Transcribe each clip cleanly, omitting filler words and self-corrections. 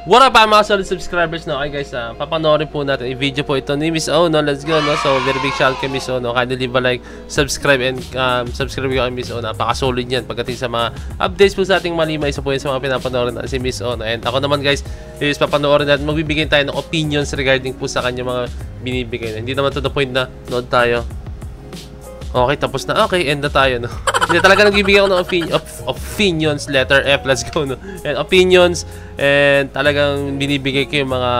What up mga solid subscribers, no? Okay guys, papanoorin po natin yung video po ito ni Miss O, no? Let's go, no? So, very big shout kay Miss O, no? Kindly leave a like, subscribe, and subscribe ko kay Miss O. Napaka-solid yan pagdating sa mga updates po sa ating Malima. Isa po yun sa mga pinapanoorin natin si Miss O, no? And ako naman guys, is papanoorin natin, magbibigay tayo ng opinions regarding po sa kanya mga binibigay. Hindi naman to the point na nood tayo. Okay, tapos na. Okay, end na tayo, no? Hindi, talaga nagbibigay ako ng opinions, letter F, let's go, no? And opinions, and talagang binibigay ko yung mga,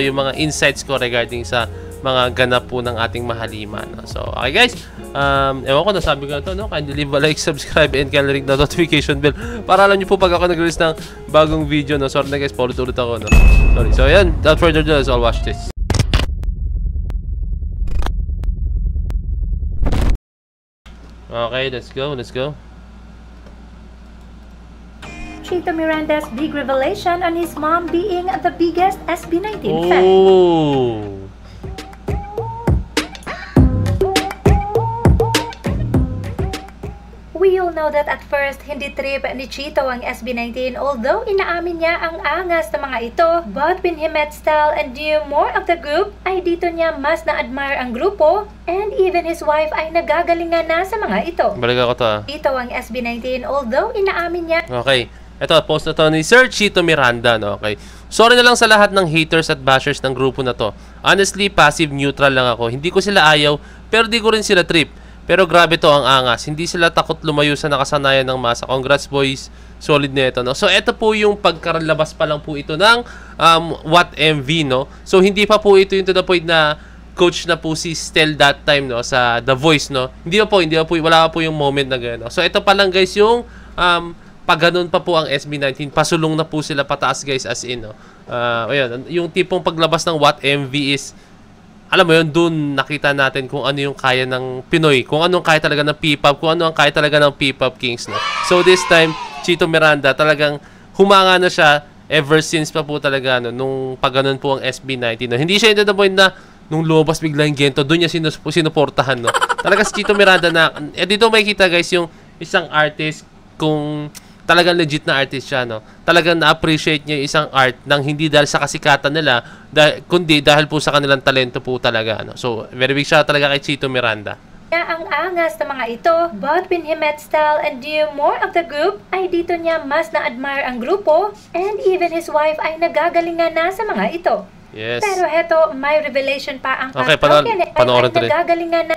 yung mga insights ko regarding sa mga ganap po ng ating Mahalima, no? So, okay guys, ewan ko, nasabi ko na to, no? Kindly leave a like, subscribe, and kindly ring the notification bell para alam nyo po pag ako nag-release ng bagong video, no? Sorry na guys, paulit-ulit ako, no? Sorry. So, ayan, without further ado, let's all watch this. Okay, let's go, let's go. Chito Miranda's big revelation on his mom being the biggest SB19 fan. Oh. We all know that at first, hindi trip ni Chito ang SB19, although inaamin niya ang angas ng mga ito. But when he met Stel and knew more of the group, ay dito niya mas na-admire ang grupo, and even his wife ay nagagalingan na sa mga ito. Balik ako to, Chito ang SB19, although inaamin niya. Okay, ito, post na to ni Sir Chito Miranda, no? Okay. Sorry na lang sa lahat ng haters at bashers ng grupo na to. Honestly, passive neutral lang ako. Hindi ko sila ayaw, pero di ko rin sila trip. Pero grabe to ang angas. Hindi sila takot lumayo sa nakasanayan ng masa. Congrats boys. Solid na ito, no? So, ito po yung pagkaralabas pa lang po ito ng What MV, no? So, hindi pa po ito yung to the point na coach na po si Stel that time, no? Sa The Voice, no? Hindi pa po, wala pa po yung moment na gano'n. No? So, ito pa lang guys yung pag ganun pa po ang SB19, pasulong na po sila pataas guys as in, no? Ayun, yung tipong paglabas ng What MV is, alam mo yun, dun nakita natin kung ano yung kaya ng Pinoy, kung ano ang kaya talaga ng P-pop, kung ano ang kaya talaga ng P-pop Kings, no? So this time, Chito Miranda talagang humanga na siya ever since pa po talaga, no, nung pag ganun po ang SB19, no? Hindi siya into the point na nung lumabas bigla yung Gento, dun niya sinuportahan, no? Talaga si Chito Miranda na, dito makikita guys yung isang artist kung talagang legit na artist siya, no? Talagang na-appreciate niya yung isang art nang hindi dahil sa kasikatan nila, kundi dahil po sa kanilang talento po talaga, no? So, very big shout talaga kay Chito Miranda. Ang angas ng mga ito, but when he met Stel and knew more of the group, ay dito niya mas na-admire ang grupo, and even his wife ay nagagalingan na sa mga ito. Yes. Pero heto, may revelation pa ang okay, panoorin tuloy. Nagagalingan na.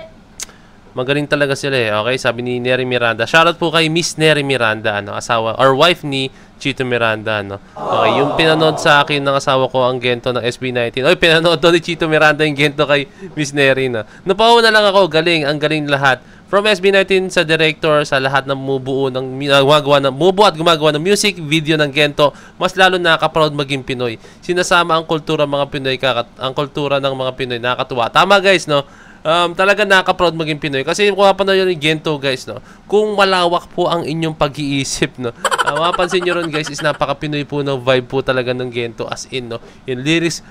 Magaling talaga sila eh. Okay, sabi ni Neri Miranda. Shoutout po kay Miss Neri Miranda, ano, asawa or wife ni Chito Miranda, no. Okay, yung pinanood sa akin ng asawa ko ang Gento ng SB19. Oy, pinanood daw ni Chito Miranda yung Gento kay Miss Neri, no. Napauna lang ako, galing, ang galing lahat. From SB19 sa director, sa lahat ng bumubuo ng gumagawa ng music video ng Gento, mas lalo nakaka-proud maging Pinoy. Sinasama ang kultura mga Pinoy, ang kultura ng mga Pinoy, nakakatuwa. Tama guys, no. Talaga nakaka-proud maging Pinoy. Kasi kung mapanood yung Gento guys, no, kung malawak po ang inyong pag-iisip, no, mapapansin nyo rin guys, is napaka-Pinoy po ng vibe po talaga ng Gento, as in, no, yung lyrics,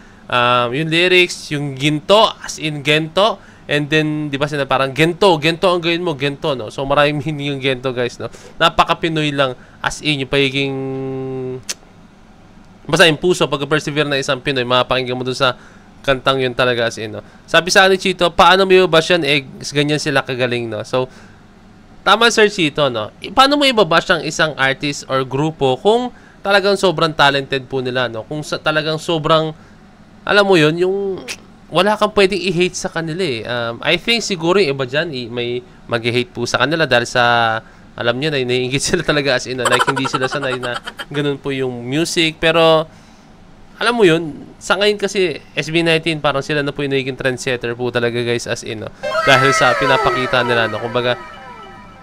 yung Ginto, as in Gento, and then, di ba sila parang Gento ang gawin mo, Gento, no, so maraming meaning yung Gento guys, no, napaka-Pinoy lang, as in, yung pagiging, basta yung puso, pag-persevere na isang Pinoy, mapakinggan mo dun sa kantang yun talaga as in, no. Sabi sa ni Chito, paano mo ibabash yan? Ganyan sila kagaling, no. So, tama Sir Chito, no. Paano mo ibabash ang isang artist or grupo kung talagang sobrang talented po nila, no. Kung talagang sobrang, alam mo yun, yung wala kang pwedeng i-hate sa kanila, eh. I think siguro yung iba dyan, may mag-hate po sa kanila dahil sa, alam nyo na, naiingit sila talaga as in, no. Like, hindi sila sanay na ganun po yung music, pero alam mo yun, sa ngayon kasi SB19 parang sila na po yung naging trendsetter po talaga guys as in, no? Dahil sa pinapakita nila, no? Kumbaga,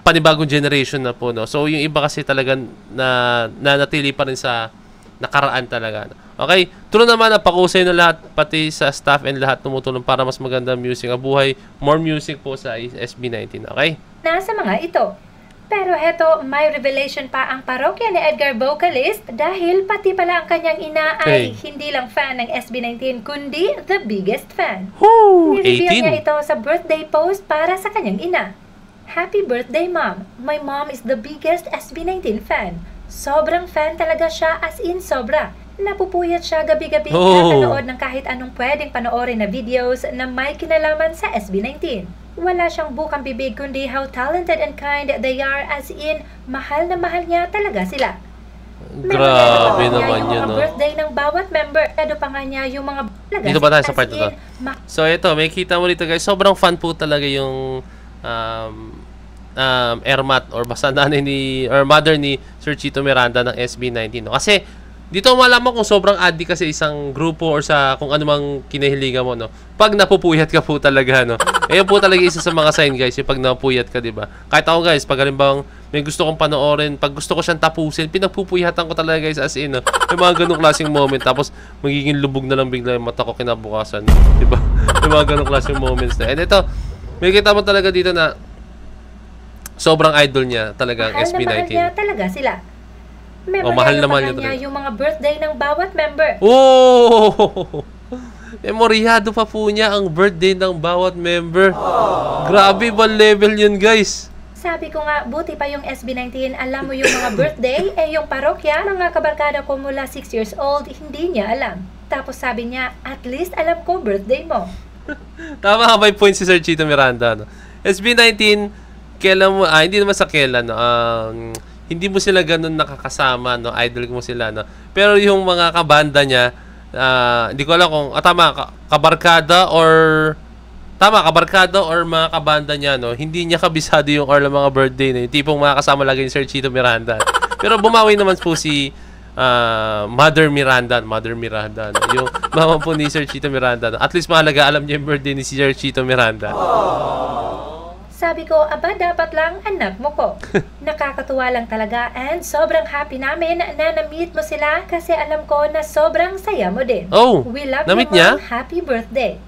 panibagong generation na po, no? So, yung iba kasi talaga na natili pa rin sa nakaraan talaga, no? Okay, true naman na pakusay na lahat, pati sa staff and lahat tumutulong para mas maganda music. Buhay, more music po sa SB19, okay? Nasa mga ito. Pero heto, may revelation pa ang parokya ni Edgar vocalist dahil pati pala ang kanyang ina ay hindi lang fan ng SB19 kundi the biggest fan. Nireveal niya ito sa birthday post para sa kanyang ina. Happy birthday mom! My mom is the biggest SB19 fan. Sobrang fan talaga siya as in sobra. Napupuyat siya gabi-gabi Oh. nakanood ng kahit anong pwedeng panoorin na videos na may kinalaman sa SB19. Wala siyang bukang bibig kundi how talented and kind they are, as in, mahal na mahal niya talaga sila. Grabe Meron naman yung yun, mga no? birthday ng bawat member. Ano pa nga niya yung mga Dito ba tayo sa as part na to? in, So ito, may kita mo dito guys, sobrang fun po talaga yung Ermat or basta nanay ni or mother ni Sir Chito Miranda ng SB19. No? Kasi dito malaman kung sobrang addict ka sa isang grupo or sa kung ano mang kinahiligan mo, no. Pag napupuyat ka po talaga, no. Ayun po talaga isa sa mga sign, guys, yung pag napupuyat ka, 'di ba? Kahit ako, guys, pag halimbawang may gusto kong panoorin, pag gusto ko siyang tapusin, pinagpupuyatan ko talaga, guys, as in, no. May mga ganung klaseng moment, tapos magiging lubog na lang bigla yung mata ko kinabukasan, 'di ba? May mga ganung klaseng moments na. And ito, may kita mo talaga dito na sobrang idol niya talaga ang mahal na mahal SB19. niya talaga sila. Mahal na mahal niya niya talaga. yung mga birthday ng bawat member. Oh! Memoryado pa po niya ang birthday ng bawat member. Grabe ba level yun, guys? Sabi ko nga, buti pa yung SB19, alam mo yung mga birthday, yung parokya, mga kabarkada ko mula 6 years old, hindi niya alam. Tapos sabi niya, at least alam ko birthday mo. Tama ka, may point si Sir Chito Miranda, no? SB19, kailan mo, hindi naman sa kailan, no? Hindi mo sila ganun nakakasama, no? Idol mo sila, no? Pero yung mga kabanda niya, hindi ko alam kung, tama, kabarkada or mga kabanda niya, no? Hindi niya kabisado yung or mga birthday, no? Yung tipong makakasama lagi ni Sir Chito Miranda. Pero bumawi naman po si Mother Miranda, no? Yung mama po ni Sir Chito Miranda, no? At least mahalaga, alam niya yung birthday ni Sir Chito Miranda. Sabi ko, aba, dapat lang anak mo ko. Nakakatuwa lang talaga and sobrang happy namin na na-meet mo sila kasi alam ko na sobrang saya mo din. Oh, We love na-meet you, niya? Mom. Happy birthday.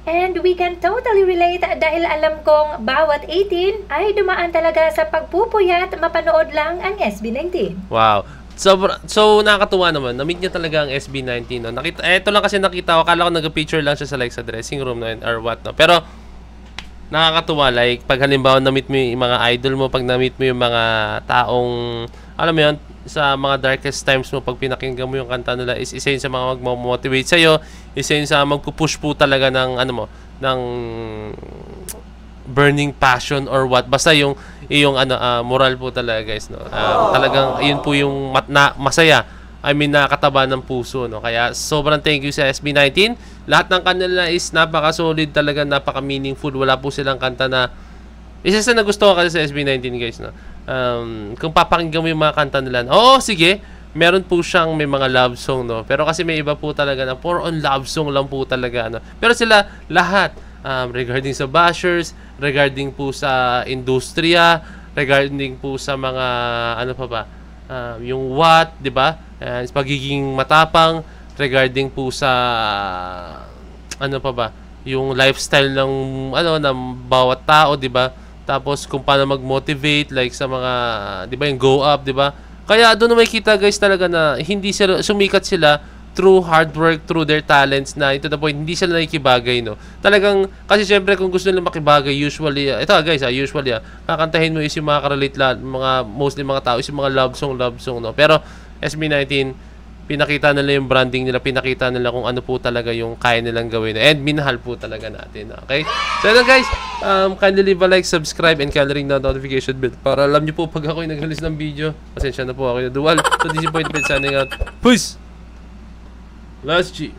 And we can totally relate dahil alam kong bawat 18 ay dumaan talaga sa pagpupuyat mapanood lang ang SB19. Wow. So nakakatuwa naman. Na-meet niya talaga ang SB19, no? Ito lang kasi nakita ko. Akala ko nag-picture lang siya sa sa dressing room, no? Or what, no? Pero nakakatuwa, like, pag halimbawa na-meet mo yung mga idol mo, pag na-meet mo yung mga taong, alam mo yun, sa mga darkest times mo, pag pinakinggan mo yung kanta nila, is isa yun sa mga mag-motivate sa'yo, isa yun sa magpupush po talaga ng, ng burning passion or what. Basta yung moral po talaga, guys, no? Talagang, yun po yung masaya. I mean, nakakataba ng puso, no? Kaya, sobrang thank you sa SB19. Lahat ng kanila is napaka-solid talaga, napaka-meaningful. Wala po silang kanta na... Isa sa nagustuhan kasi sa SB19, guys, no? Kung papakinggan mo yung mga kanta nila, sige, meron po siyang may mga love song, no? Pero kasi may iba po talaga na for on love song lang po talaga, no? Pero sila, lahat, regarding sa bashers, regarding po sa industriya, regarding po sa mga, yung what, di ba? Pagiging matapang, regarding po sa yung lifestyle ng ng bawat tao, 'di ba? Tapos kung paano mag-motivate, like sa mga 'di ba yung go up, 'di ba? Kaya doon na makikita, guys, talaga na hindi sila sumikat sila through hard work, through their talents, na ito the point, hindi sila nakikibagay, no? Talagang, kasi syempre kung gusto nila makibagay, usually, ito guys, usually, kakantahin mo is yung mga karelate mostly mga tao is yung mga love song, no? Pero SB19, pinakita nila yung branding nila, pinakita nila kung ano po talaga yung kaya nilang gawin, and minahal po talaga natin, okay? So yun, guys, kindly leave a like, subscribe, and kindly ring the notification bell para alam nyo po pag ako'y nag-release ng video. Pasensya na po, ako yung Dual. So this is Point Bed signing out. Peace! Last G.